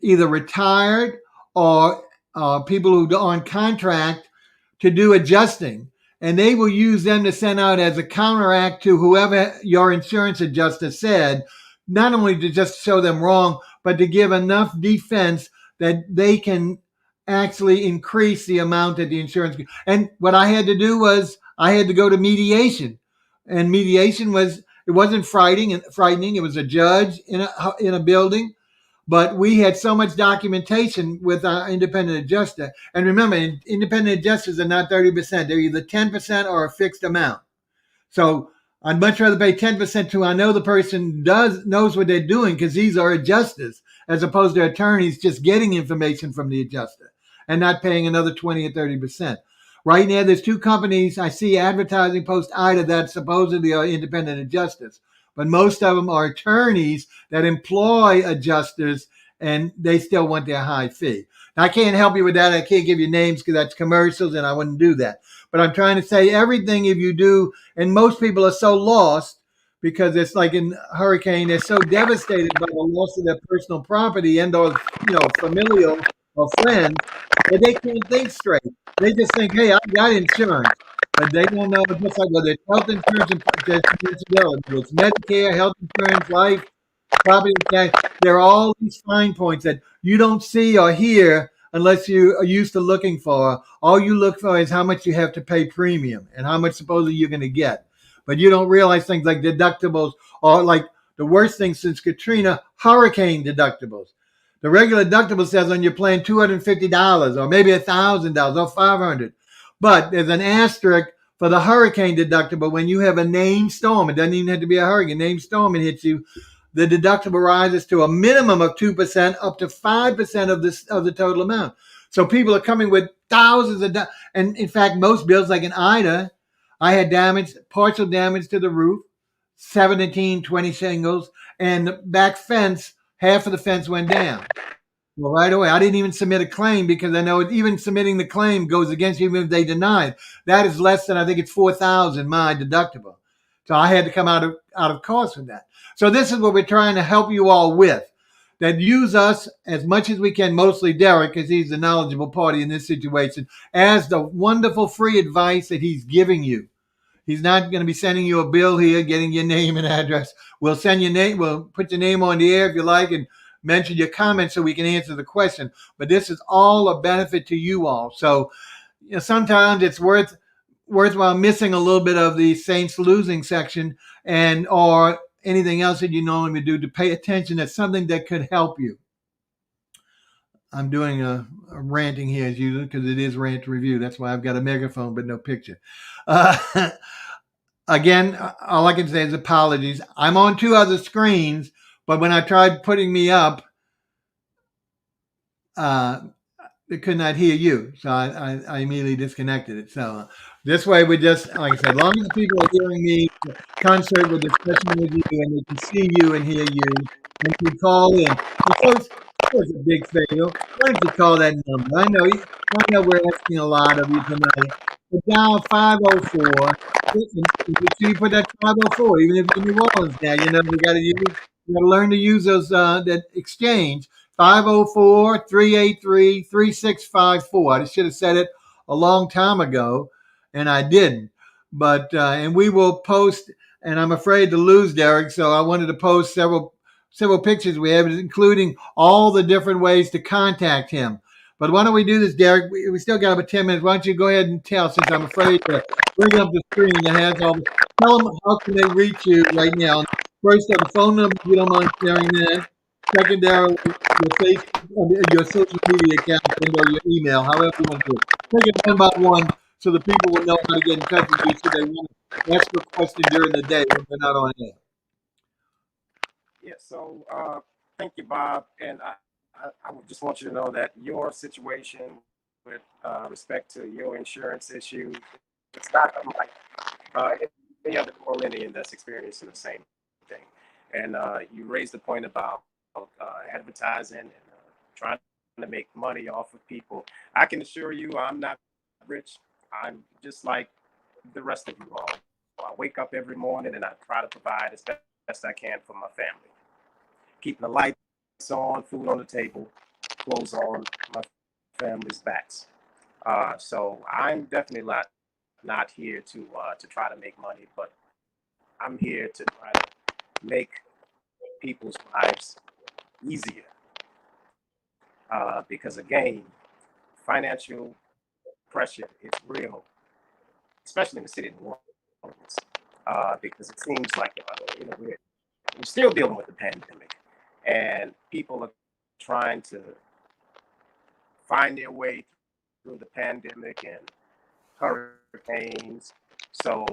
either retired or people who are on contract to do adjusting, and they will use them to send out as a counteract to whoever your insurance adjuster said, not only to just show them wrong, but to give enough defense that they can actually increase the amount that the insurance. And what I had to do was I had to go to mediation, and mediation it wasn't frightening. It was a judge in a building, but we had so much documentation with our independent adjuster. And remember, independent adjusters are not 30%. They're either 10% or a fixed amount. So I'd much rather pay 10% to I know the person knows what they're doing because these are adjusters as opposed to attorneys just getting information from the adjuster and not paying another 20 or 30%. Right now, there's 2 companies I see advertising post Ida that supposedly are independent adjusters, but most of them are attorneys that employ adjusters, and they still want their high fee. Now, I can't help you with that. I can't give you names because that's commercials, and I wouldn't do that. But I'm trying to say everything if you do, and most people are so lost because it's like in hurricane, they're so devastated by the loss of their personal property and or familial or friends that they can't think straight. They just think, hey, I got insurance. But they don't know, just like whether it's health insurance and disability, it's Medicare, health insurance, life, property tax. There are all these fine points that you don't see or hear unless you are used to looking for. All you look for is how much you have to pay premium and how much supposedly you're going to get. but you don't realize things like deductibles, or like the worst thing since Katrina, hurricane deductibles. The regular deductible says on your plan $250 or maybe $1,000 or $500, but there's an asterisk for the hurricane deductible. When you have a named storm, it doesn't even have to be a hurricane, named storm, it hits you, the deductible rises to a minimum of 2% up to 5% of the total amount. So people are coming with thousands of and in fact, most bills, like in Ida, I had damage, partial damage to the roof, 17, 20 shingles, and the back fence, half of the fence went down. Well, right away, I didn't even submit a claim because I know even submitting the claim goes against you even if they deny it. That is less than, I think it's 4,000 my deductible. So I had to come out of cost with that. So this is what we're trying to help you all with. That use us as much as we can, mostly Derek, because he's the knowledgeable party in this situation, as the wonderful free advice that he's giving you. He's not going to be sending you a bill here, getting your name and address. We'll send your name. We'll put your name on the air if you like, and mention your comments so we can answer the question. But this is all a benefit to you all. So sometimes it's worthwhile missing a little bit of the Saints losing section and or anything else that you normally would do to pay attention to something that could help you. I'm doing a ranting here as usual because it is Rant Review. That's why I've got a megaphone but no picture. Again, all I can say is apologies. I'm on two other screens, but when I tried putting me up, they could not hear you. So I immediately disconnected it. So this way we just, like I said, as long as people are hearing me, the concert with discussion with you, and they can see you and hear you, and can call in. And folks, here's a big favor. Why don't you call that number? I know we're asking a lot of you tonight. But dial 504. Make sure you put that 504, even if you're in New Orleans now. We got to learn to use those that exchange. 504-383-3654. I should have said it a long time ago, and I didn't. But and we will post, and I'm afraid to lose Derek, so I wanted to post several pictures we have, including all the different ways to contact him. But why don't we do this, Derek? We still got about 10 minutes. Why don't you go ahead and tell, since I'm afraid to bring up the screen that has all the, tell them how can they reach you right now. First, the phone number, if you don't mind sharing that. Secondarily, your Facebook, your social media account, or your email, however you want to do it. Take it one by one so the people will know how to get in touch with you so they want to ask a question during the day when they're not on air. Yeah, so thank you, Bob. And I would just want you to know that your situation with respect to your insurance issue, it's not unlike any other Orleanian that's experiencing the same thing. And you raised the point about advertising and trying to make money off of people. I can assure you I'm not rich. I'm just like the rest of you all. I wake up every morning and I try to provide as best I can for my family. Keeping the lights on, food on the table, clothes on my family's backs. So I'm definitely not here to try to make money, but I'm here to try to make people's lives easier. Because again, financial pressure is real, especially in the city of New Orleans, because it seems like we're still dealing with the pandemic, and people are trying to find their way through the pandemic and hurricanes. So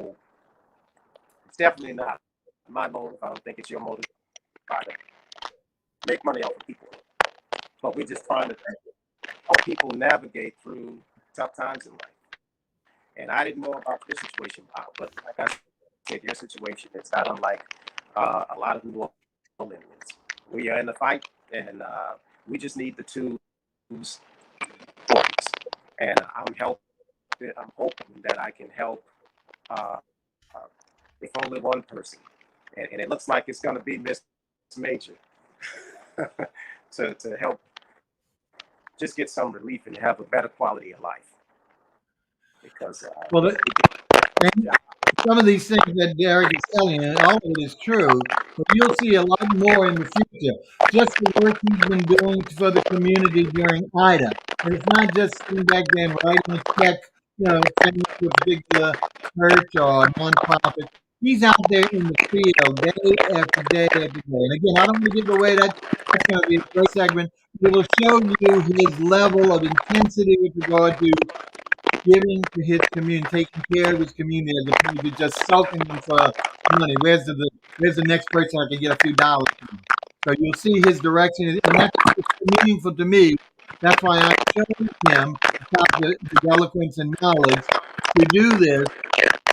it's definitely not my motive. I don't think it's your motive to try to make money off of people, but we're just trying to help people navigate through tough times in life. And I didn't know about your situation, Bob, but like I said, your situation is not unlike a lot of New Orleans. We are in the fight, and we just need the tools for us. And I'm hoping that I can help, uh, if only one person. And it looks like it's going to be Miss Major to help just get some relief and have a better quality of life. Because Well, some of these things that Derek is telling you, all of it is true, but you'll see a lot more in the future. Just the work he's been doing for the community during Ida. And it's not just sitting back there and writing a check, sending it to a particular church or nonprofit. He's out there in the field day after day after day. And again, I don't want to give away that's going to be a great segment. It will show you his level of intensity with regard to giving to his community, taking care of his community as opposed to just sulking them for money. Where's the next person I can get a few dollars from? So you'll see his direction, and that's what's meaningful to me. That's why I chose him, the eloquence and knowledge, to do this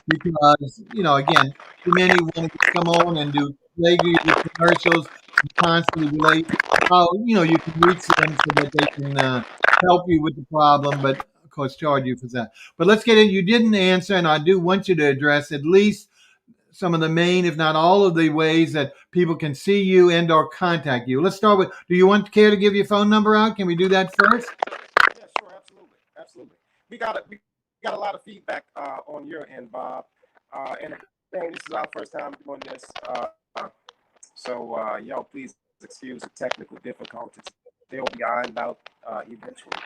because again, too many want to come on and do plague you with commercials and constantly relate how you can reach them so that they can help you with the problem, but of course charge you for that. But let's get in. You didn't answer, and I do want you to address at least some of the main, if not all of the ways that people can see you and or contact you. Let's start with, do you want care to give your phone number out? Can we do that first? Yeah, sure, absolutely, absolutely. We got a lot of feedback on your end, Bob. And again, this is our first time doing this, so y'all please excuse the technical difficulties. They'll be ironed out eventually.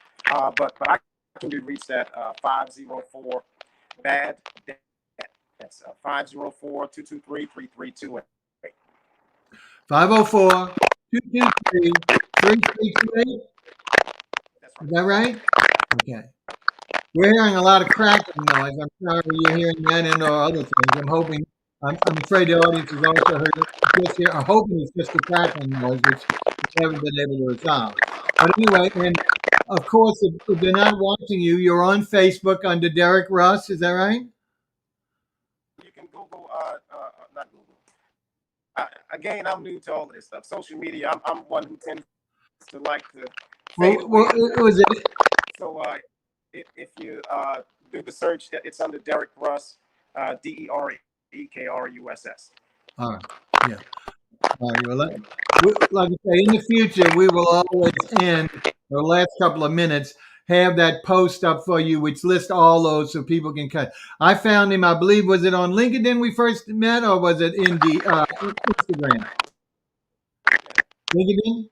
But I can be reached at 504 bad debt. That's 504-223-3328. 504-223-3328. That's Is right. that right? Okay. We're hearing a lot of cracking noise. I'm sorry you're hearing that and or other things. I'm afraid the audience has also heard it. I'm hoping it's just a crackling noise, which we haven't been able to resolve. But anyway, and of course, if they're not watching you, you're on Facebook under Derek Russ. Is that right? You can Google, not Google. Again, I'm new to all this stuff. Social media, I'm one who tends to like to fade away. It was it. So if you do the search, it's under Derek Russ, DEREKRUSS. All right. Yeah. All right. Well, like I say, in the future, we will always end the last couple of minutes, have that post up for you, which lists all those so people can cut. I found him, I believe, was it on LinkedIn we first met, or was it in the Instagram? LinkedIn?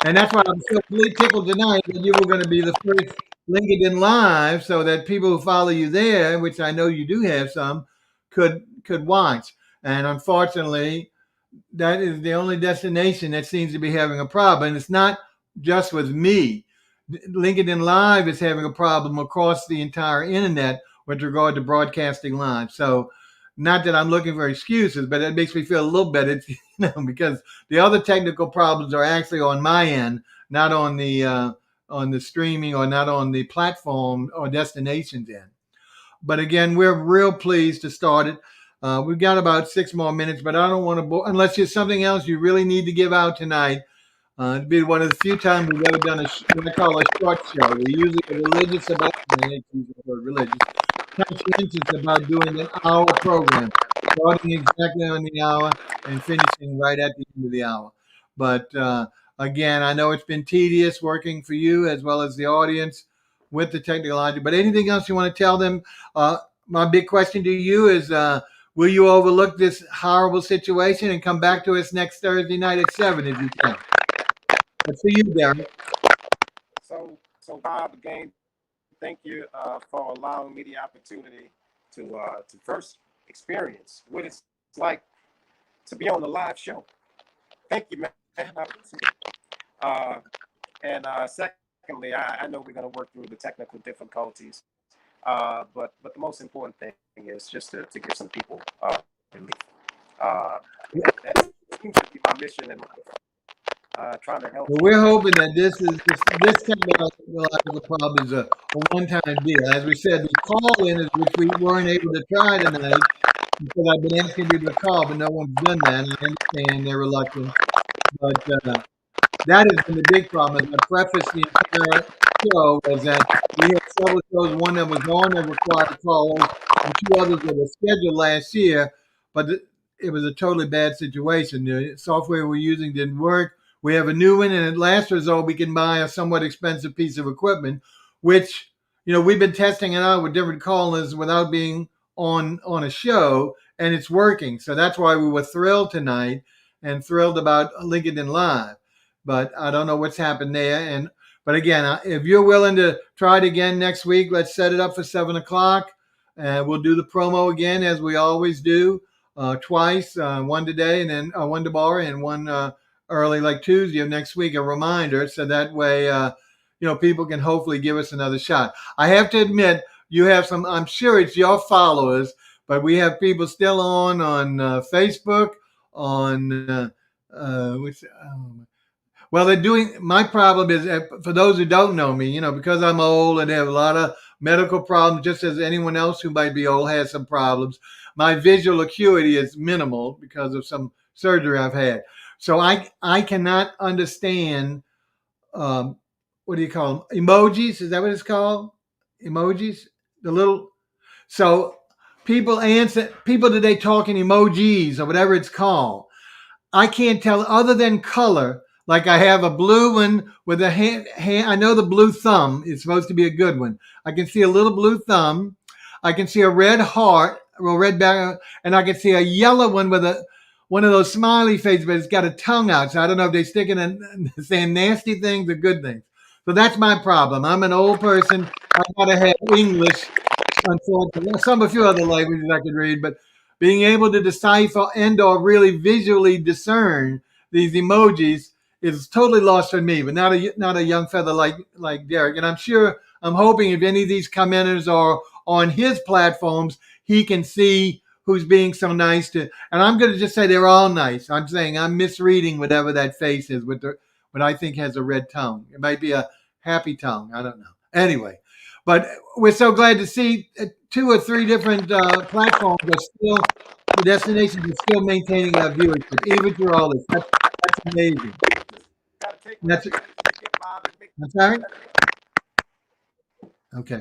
And that's why I'm so tickled tonight that you were going to be the first LinkedIn Live so that people who follow you there, which I know you do have some, could watch. And unfortunately, that is the only destination that seems to be having a problem. And it's not just with me. LinkedIn Live is having a problem across the entire internet with regard to broadcasting live. So, not that I'm looking for excuses, but it makes me feel a little better, because the other technical problems are actually on my end, not on the streaming or not on the platform or destinations end. But again, we're real pleased to start it. We've got about 6 more minutes, but I don't want to, unless there's something else you really need to give out tonight. It'd be one of the few times we've ever done what I call a short show. We usually are religious about, I hate to use the word religious, conscientious about doing an hour program, starting exactly on the hour and finishing right at the end of the hour. But again, I know it's been tedious working for you as well as the audience with the technology. But anything else you want to tell them? My big question to you is, will you overlook this horrible situation and come back to us next Thursday night at 7 if you can? That's for you, Derek. So Bob, again, thank you for allowing me the opportunity to first experience what it's like to be on the live show. Thank you, man. I appreciate it. And secondly, I know we're going to work through the technical difficulties, but the most important thing is just to give some people relief. That seems to be my mission in life, trying to help Well, we're people. hoping that this technological problem is a one-time deal. As we said, the call-in is which we weren't able to try tonight because I've been asking people to call, but no one's done that. And I understand they're reluctant, but that has been the big problem. As I prefaced the entire show was that we had several shows, one that was on that required calls, and two others that were scheduled last year, but it was a totally bad situation. The software we're using didn't work. We have a new one, and at last result, we can buy a somewhat expensive piece of equipment, which we've been testing it out with different callers without being on a show, and it's working. So that's why we were thrilled tonight and thrilled about LinkedIn Live. But I don't know what's happened there. But again, if you're willing to try it again next week, let's set it up for 7 o'clock. and we'll do the promo again as we always do, twice, one today and then one tomorrow and one early like Tuesday of next week. A reminder, so that way people can hopefully give us another shot. I have to admit, you have some. I'm sure it's your followers, but we have people still on Facebook, on which. Well, they're doing. My problem is, for those who don't know me, because I'm old and have a lot of medical problems, just as anyone else who might be old has some problems. My visual acuity is minimal because of some surgery I've had. So I cannot understand, what do you call them? Emojis? Is that what it's called? Emojis? The little. So people today talking emojis or whatever it's called. I can't tell other than color. Like I have a blue one with a hand. I know the blue thumb is supposed to be a good one. I can see a little blue thumb. I can see a red heart, a red back, and I can see a yellow one with one of those smiley faces, but it's got a tongue out. So I don't know if they're sticking and saying nasty things or good things. So that's my problem. I'm an old person. I gotta have English. Unfortunately, a few other languages I could read, but being able to decipher and/or really visually discern these emojis is totally lost on me. But not a young feather like Derek. And I'm hoping if any of these commenters are on his platforms, he can see who's being so nice to. And I'm going to just say they're all nice. I'm saying I'm misreading whatever that face is with what I think has a red tongue. It might be a happy tongue. I don't know. Anyway. But we're so glad to see 2 or 3 different platforms are still, the destinations are still maintaining our viewership, even through all this. That's amazing. That's right. Okay.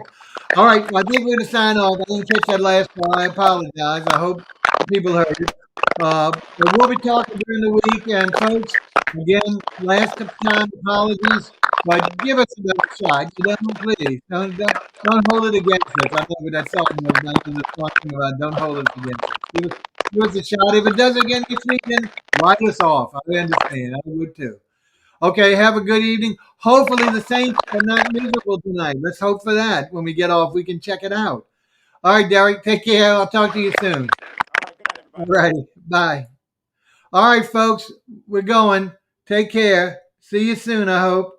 All right. Well, I think we're going to sign off. I didn't catch that last part. I apologize. I hope people heard it. But we'll be talking during the week. And folks, again, last time, apologies. But give us another shot. Please. Don't hold it against us. I know what that song was. I was talking about. Don't hold it against us. Give us a shot. If it does again this weekend, write us off. I understand. I would too. Okay, have a good evening. Hopefully the Saints are not miserable tonight. Let's hope for that. When we get off, we can check it out. All right, Derek, take care. I'll talk to you soon. All right, bye. All right, folks, we're going. Take care. See you soon, I hope.